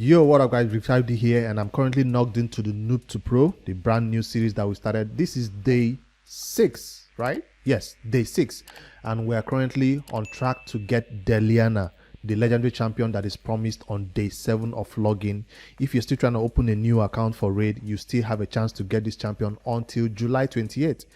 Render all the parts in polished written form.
Yo, what up guys, Rick5D here, and I'm currently logged into the Noob to Pro, the brand new series that we started. This is day 6, right? Yes, day 6, and we are currently on track to get Deliana, the legendary champion that is promised on day 7 of login. If you're still trying to open a new account for Raid, you still have a chance to get this champion until July 28th,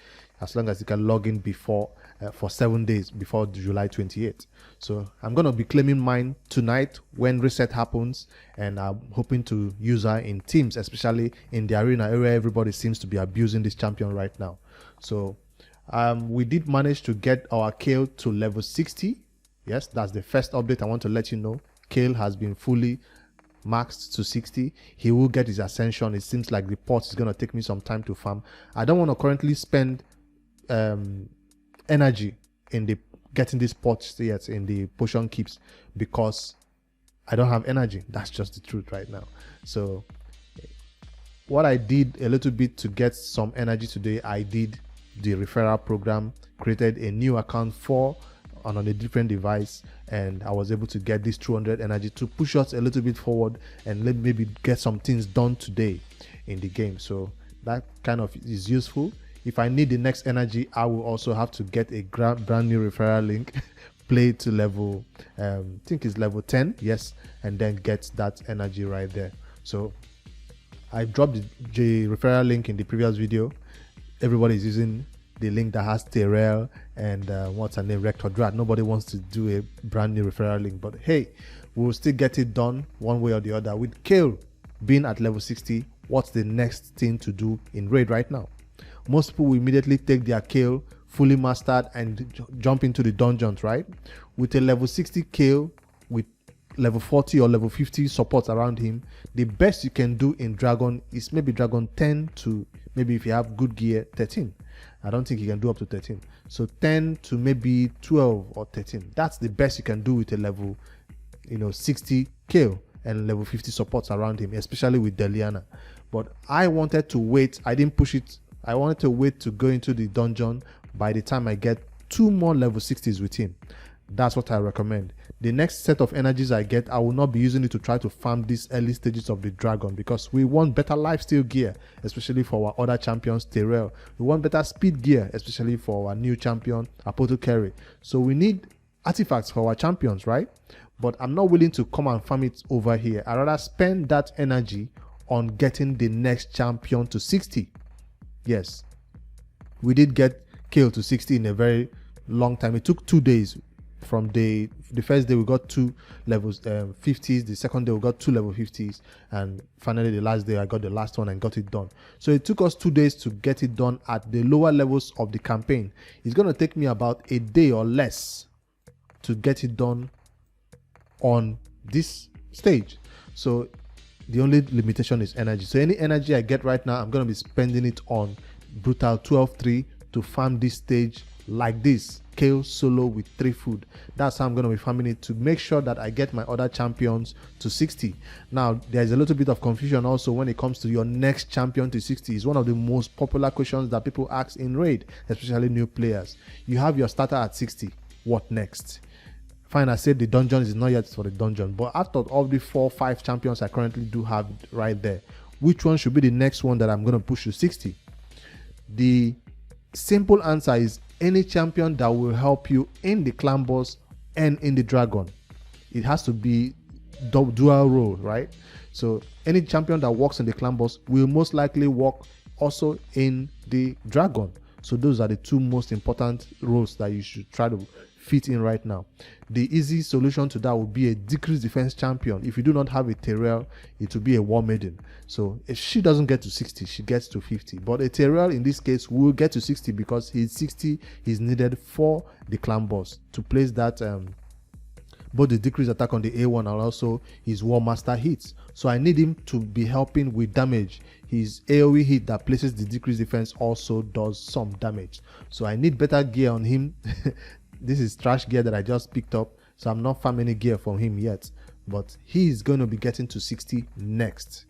as long as you can log in before for 7 days before July 28th. So I'm going to be claiming mine tonight when reset happens, and I'm hoping to use her in teams, especially in the arena area. Everybody seems to be abusing this champion right now. So we did manage to get our Kael to level 60. Yes, that's the first update I want to let you know. Kael has been fully maxed to 60. He will get his ascension. It seems like the port is going to take me some time to farm. I don't want to currently spend energy in the getting these pots yet in the potion keeps, because I don't have energy. That's just the truth right now. So what I did a little bit to get some energy today, I did the referral program, created a new account on a different device, and I was able to get this 200 energy to push us a little bit forward and maybe get some things done today in the game. So that kind of is useful. If I need the next energy, I will also have to get a brand new referral link, play to level, I think it's level 10, yes, and then get that energy right there. So I dropped the referral link in the previous video. Everybody is using the link that has Terrell and what's her name, Rector Drat. Nobody wants to do a brand new referral link, but hey, we'll still get it done one way or the other. With Kael being at level 60, what's the next thing to do in Raid right now? Most people will immediately take their Kael fully mastered and jump into the dungeons, right? With a level 60 Kael with level 40 or level 50 support around him, the best you can do in Dragon is maybe Dragon 10 to maybe, if you have good gear, 13. I don't think you can do up to 13. So 10 to maybe 12 or 13. That's the best you can do with a level 60 Kael and level 50 supports around him, especially with Deliana. But I wanted to wait. I didn't push it. I wanted to wait to go into the dungeon by the time I get 2 more level 60s with him. That's what I recommend. The next set of energies I get, I will not be using it to try to farm these early stages of the dragon, because we want better lifesteal gear, especially for our other champions, Terrell. We want better speed gear, especially for our new champion, Apothecary. So we need artifacts for our champions, right? But I'm not willing to come and farm it over here. I'd rather spend that energy on getting the next champion to 60. Yes, we did get Kael to 60 in a very long time. It took 2 days. From the first day we got 2 levels 50s, the second day we got 2 level 50s, and finally the last day I got the last one and got it done. So it took us 2 days to get it done at the lower levels of the campaign. It's going to take me about a day or less to get it done on this stage. So the only limitation is energy. So any energy I get right now, I'm going to be spending it on Brutal 12-3 to farm this stage like this. Kael solo with 3 food. That's how I'm going to be farming it, to make sure that I get my other champions to 60. Now, there's a little bit of confusion also when it comes to your next champion to 60. It's one of the most popular questions that people ask in Raid, especially new players. You have your starter at 60. What next? Fine, I said the dungeon is not yet for the dungeon, but out of all the 4 or 5 champions I currently do have right there, which one should be the next one that I'm going to push to 60? The simple answer is any champion that will help you in the clan boss and in the dragon. It has to be dual role, right? So any champion that works in the clan boss will most likely work also in the dragon. So those are the 2 most important roles that you should try to fit in right now. The easy solution to that would be a decreased defense champion. If you do not have a Terrell, it will be a War Maiden. So if she doesn't get to 60, she gets to 50. But a Terrell in this case will get to 60 because his 60 is needed for the clan boss to place that both the decreased attack on the A1 and also his War Master hits. So I need him to be helping with damage. His AoE hit that places the decreased defense also does some damage. So I need better gear on him. This is trash gear that I just picked up, so I'm not farming any gear from him yet, but he is going to be getting to 60 next.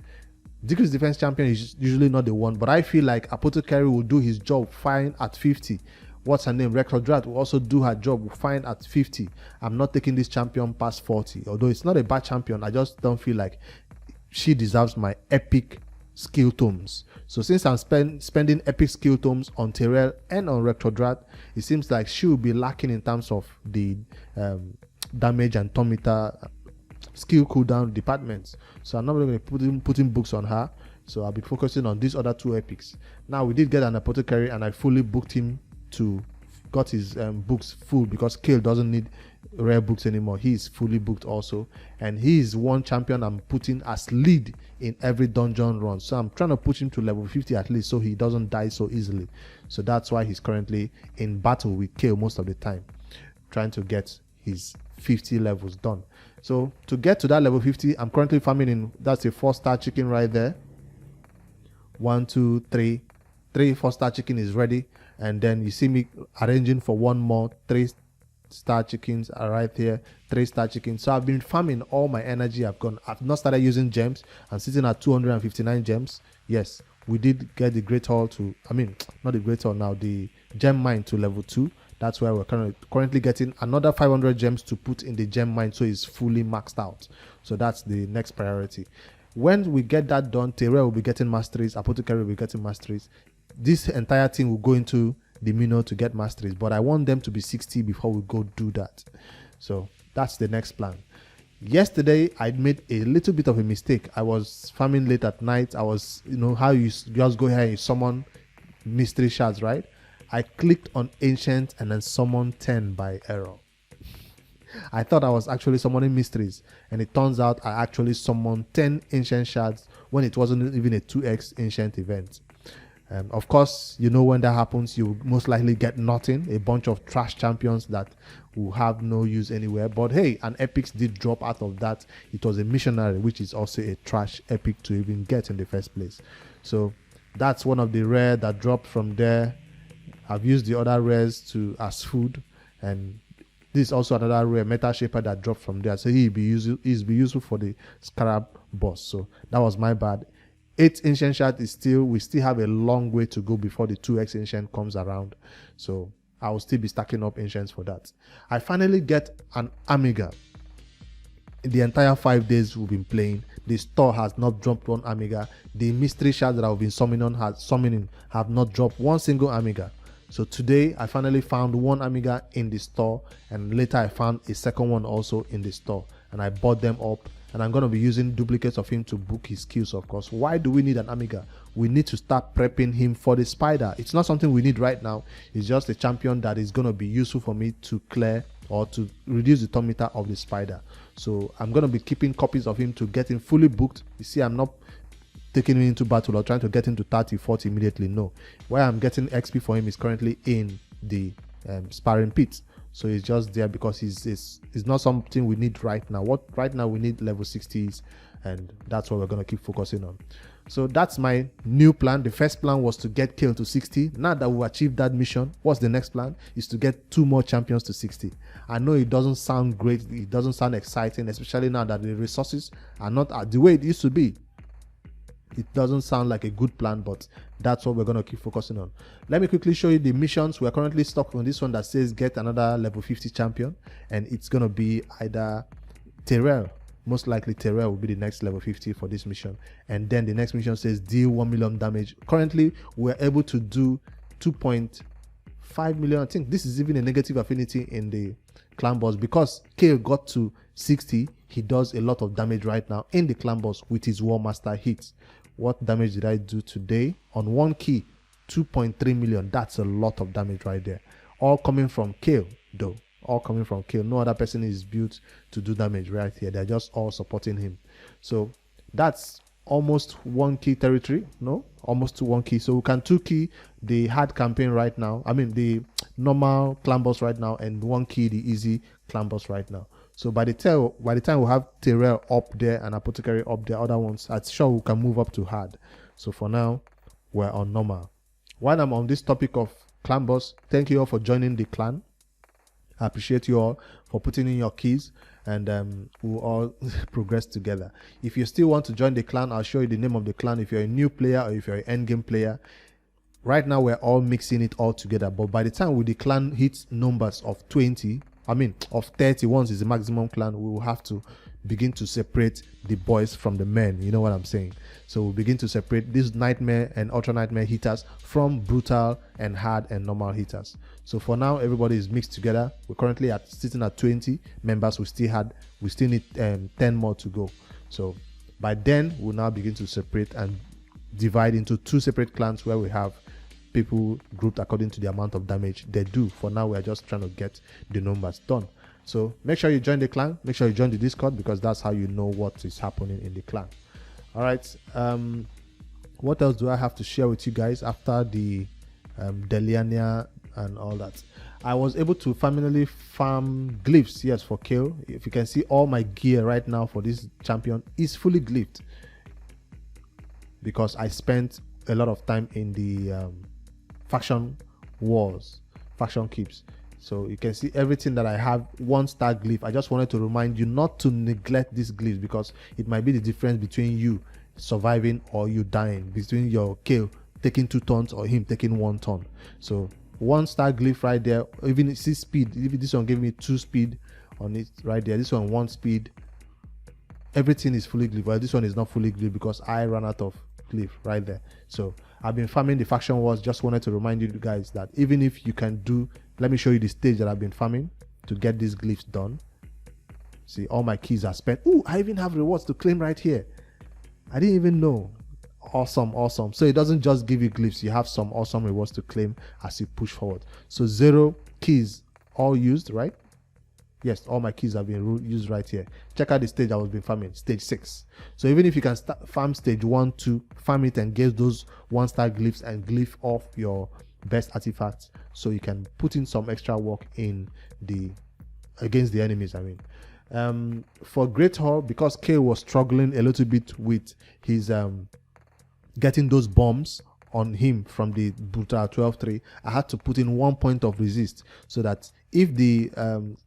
Decreased defense champion is usually not the one, but I feel like Apothecary will do his job fine at 50. What's her name? Rector Drat will also do her job fine at 50. I'm not taking this champion past 40, although it's not a bad champion. I just don't feel like she deserves my epic skill tomes. So since I'm spending epic skill tomes on Terrell and on Rectodrat, it seems like she will be lacking in terms of the damage and tom meter skill cooldown departments. So I'm not going to be putting books on her. So I'll be focusing on these other two epics. Now we did get an apothecary, and I fully booked him to got his books full, because Kael doesn't need rare books anymore. He is fully booked also, and he is one champion I'm putting as lead in every dungeon run. So I'm trying to push him to level 50 at least, so he doesn't die so easily. So that's why he's currently in battle with Kael most of the time, trying to get his 50 levels done. So to get to that level 50, I'm currently farming in, that's a 4-star chicken right there. 1, 2, 3 4-star chicken is ready, and then you see me arranging for one more 3-star chickens are right here, 3-star chickens. So I've been farming all my energy. I've not started using gems. I'm sitting at 259 gems. Yes, we did get the great hall to, not the great hall now, the gem mine to level 2. That's where we're currently getting another 500 gems to put in the gem mine, so it's fully maxed out. So that's the next priority. When we get that done, Terrell will be getting masteries, Apothecary will be getting masteries. This entire thing will go into the Mino to get masteries, but I want them to be 60 before we go do that. So that's the next plan. Yesterday, I made a little bit of a mistake. I was farming late at night. I was, how you just go here and you summon mystery shards, right? I clicked on ancient and then summon 10 by error. I thought I was actually summoning mysteries, and it turns out I actually summoned 10 ancient shards when it wasn't even a 2x ancient event. Of course, when that happens, you most likely get nothing, a bunch of trash champions that will have no use anywhere. But hey, an epic did drop out of that. It was a missionary, which is also a trash epic to even get in the first place. So that's one of the rare that dropped from there. I've used the other rares as food, and this is also another rare Metal Shaper that dropped from there. So he'll be useful for the Scarab boss. So that was my bad. 8 ancient shard is we still have a long way to go before the 2x ancient comes around. So I will still be stacking up ancients for that. I finally get an Amiga. In the entire 5 days we've been playing, the store has not dropped one Amiga. The mystery shards that I've been summoning have not dropped one single Amiga. So today I finally found one Amiga in the store, and later I found a second one also in the store, and I bought them up, and I'm going to be using duplicates of him to book his skills, of course. Why do we need an Amiga? We need to start prepping him for the spider. It's not something we need right now. It's just a champion that is going to be useful for me to clear or to reduce the tom meter of the spider. So I'm going to be keeping copies of him to get him fully booked. You see, I'm not taking him into battle or trying to get him to 30, 40 immediately. No. Where I'm getting XP for him is currently in the sparring pit. So it's just there because it's not something we need right now. Right now we need level 60s, and that's what we're going to keep focusing on. So that's my new plan. The first plan was to get Kael to 60. Now that we've achieved that mission, what's the next plan? Is to get 2 more champions to 60. I know it doesn't sound great. It doesn't sound exciting, especially now that the resources are not the way it used to be. It doesn't sound like a good plan, but that's what we're going to keep focusing on. Let me quickly show you the missions. We're currently stuck on this one that says get another level 50 champion, and it's going to be either Terrell. Most likely Terrell will be the next level 50 for this mission, and then the next mission says deal 1 million damage. Currently we're able to do 2.5 million. I think this is even a negative affinity in the clan boss, because Kael got to 60. He does a lot of damage right now in the clan boss with his War Master hits. What damage did I do today? On 1 key, 2.3 million. That's a lot of damage right there. All coming from Kael, though. All coming from Kael. No other person is built to do damage right here. They're just all supporting him. So that's almost 1 key territory. No, almost to 1 key. So we can 2 key the hard campaign right now. The normal clan boss right now, and 1 key the easy clan boss right now. So by the time we have Terrell up there and Apothecary up there, other ones, I'm sure we can move up to hard. So for now, we're on normal. While I'm on this topic of clan boss, thank you all for joining the clan. I appreciate you all for putting in your keys, and we'll all progress together. If you still want to join the clan, I'll show you the name of the clan. If you're a new player or if you're an endgame player, right now we're all mixing it all together. But by the time the clan hits numbers of 20, of 30, once is the maximum clan, we will have to begin to separate the boys from the men. You know what I'm saying? So we begin to separate these nightmare and ultra nightmare hitters from brutal and hard and normal hitters. So for now, everybody is mixed together. We're currently sitting at 20 members. We still need 10 more to go. So by then, we'll now begin to separate and divide into 2 separate clans where we have people grouped according to the amount of damage they do. For now, we're just trying to get the numbers done. So make sure you join the clan. Make sure you join the Discord, because that's how you know what is happening in the clan. All right. What else do I have to share with you guys after the Deliania and all that? I was able to finally farm glyphs, yes, for Kael. If you can see, all my gear right now for this champion is fully glyphed, because I spent a lot of time in the faction wars, faction keeps. So you can see everything that I have 1-star glyph. I just wanted to remind you not to neglect these glyphs, because it might be the difference between you surviving or you dying, between your Kael taking 2 turns or him taking 1 turn. So 1-star glyph right there. Even see speed, even this one gave me 2 speed on it right there. This one 1 speed. Everything is fully glyph. Well, this one is not fully glyph because I ran out of glyph right there. So I've been farming the faction wars. Just wanted to remind you guys that even if you can do, let me show you the stage that I've been farming to get these glyphs done. See, all my keys are spent. Ooh, I even have rewards to claim right here. I didn't even know. Awesome, awesome. So it doesn't just give you glyphs, you have some awesome rewards to claim as you push forward. So 0 keys all used, right? Yes, all my keys have been used right here. Check out the stage I was been farming, stage 6. So even if you can farm stage 1, 2, farm it and get those 1-star glyphs and glyph off your best artifacts, so you can put in some extra work in the against the enemies. I mean, for Great Hall, because Kael was struggling a little bit with his getting those bombs on him from the brutal 12-3, I had to put in 1 point of resist, so that if the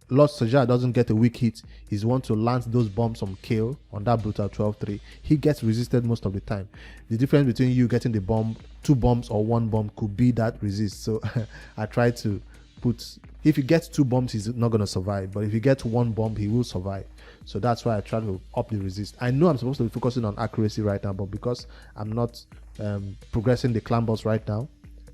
Lord Sajar doesn't get a weak hit, he's want to land those bombs on Kael on that brutal 12-3, he gets resisted most of the time. The difference between you getting the bomb, 2 bombs or 1 bomb could be that resist. So I try to put, if he gets 2 bombs, he's not going to survive, but if he gets 1 bomb, he will survive. So that's why I try to up the resist. I know I'm supposed to be focusing on accuracy right now, but because I'm not progressing the clan boss right now,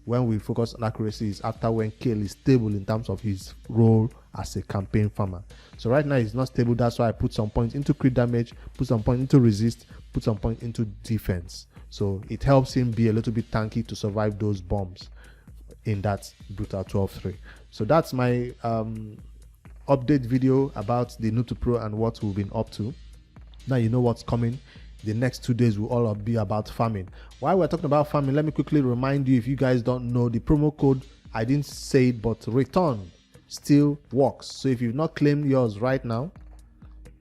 when we focus on accuracy is after when Kael is stable in terms of his role as a campaign farmer. So right now he's not stable. That's why I put some points into crit damage, put some points into resist, put some points into defense. So it helps him be a little bit tanky to survive those bombs in that brutal 12-3. So that's my update video about the Noob to Pro and what we've been up to. Now you know what's coming. The next 2 days will all be about farming. While we're talking about farming, let me quickly remind you, if you guys don't know, the promo code, I didn't say it, but return still works. So if you've not claimed yours right now,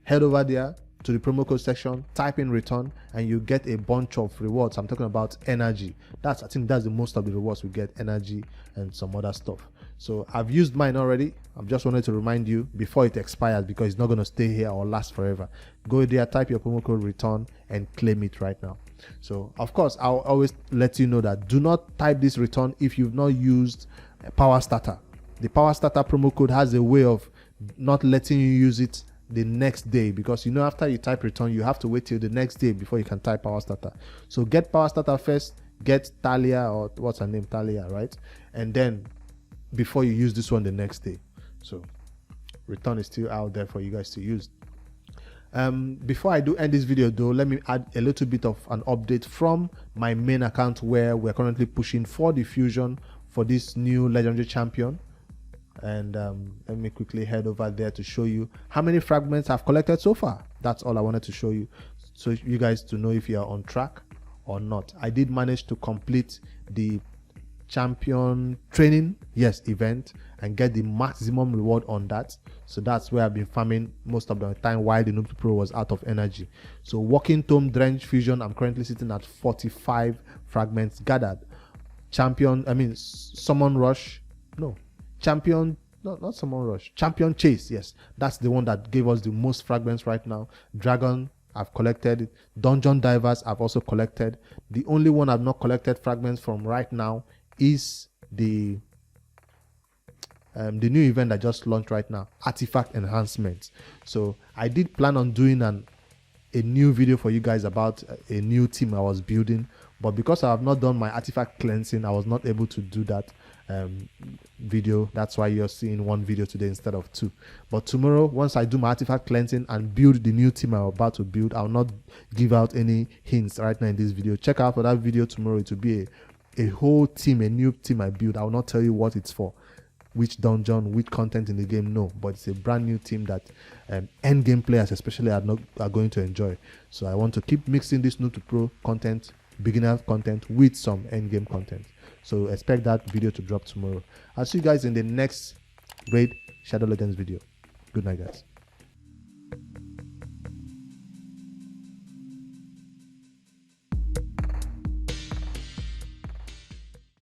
head over there to the promo code section, type in return, and you get a bunch of rewards. I'm talking about energy. I think that's the most of the rewards we get, energy and some other stuff. So I've used mine already. I just wanted to remind you before it expires, because it's not going to stay here or last forever. Go there, type your promo code return and claim it right now. So of course, I'll always let you know that do not type this return if you've not used a Power Starter. The Power Starter promo code has a way of not letting you use it the next day, because you know after you type return, you have to wait till the next day before you can type Power Starter. So get Power Starter first, get Talia, or what's her name, Talia, right? And then before you use this one the next day. So return is still out there for you guys to use. Before I do end this video though, let me add a little bit of an update from my main account, where we're currently pushing for the fusion for this new legendary champion. And let me quickly head over there to show you how many fragments I've collected so far. That's all I wanted to show you, so you guys to know if you are on track or not. I did manage to complete the champion training event and get the maximum reward on that. So that's where I've been farming most of the time while the Noob Pro was out of energy. So Walking Tomb Drench Fusion, I'm currently sitting at 45 fragments gathered. Summon Rush, no, champion, not Summon Rush, Champion Chase, yes, that's the one that gave us the most fragments right now. Dragon, I've collected. Dungeon Divers, I've also collected. The only one I've not collected fragments from right now is the the new event that just launched right now, artifact enhancements. So I did plan on doing a new video for you guys about a new team I was building, but because I have not done my artifact cleansing, I was not able to do that video. That's why you're seeing one video today instead of two. But tomorrow, once I do my artifact cleansing and build the new team I'm about to build, I'll not give out any hints right now in this video. Check out for that video tomorrow. It will be a whole team, a new team I build. I will not tell you what it's for, which dungeon, which content in the game, no, but it's a brand new team that end game players especially are going to enjoy. So I want to keep mixing this new to pro content, beginner content with some end game content. So expect that video to drop tomorrow. I'll see you guys in the next Raid Shadow Legends video. Good night, guys.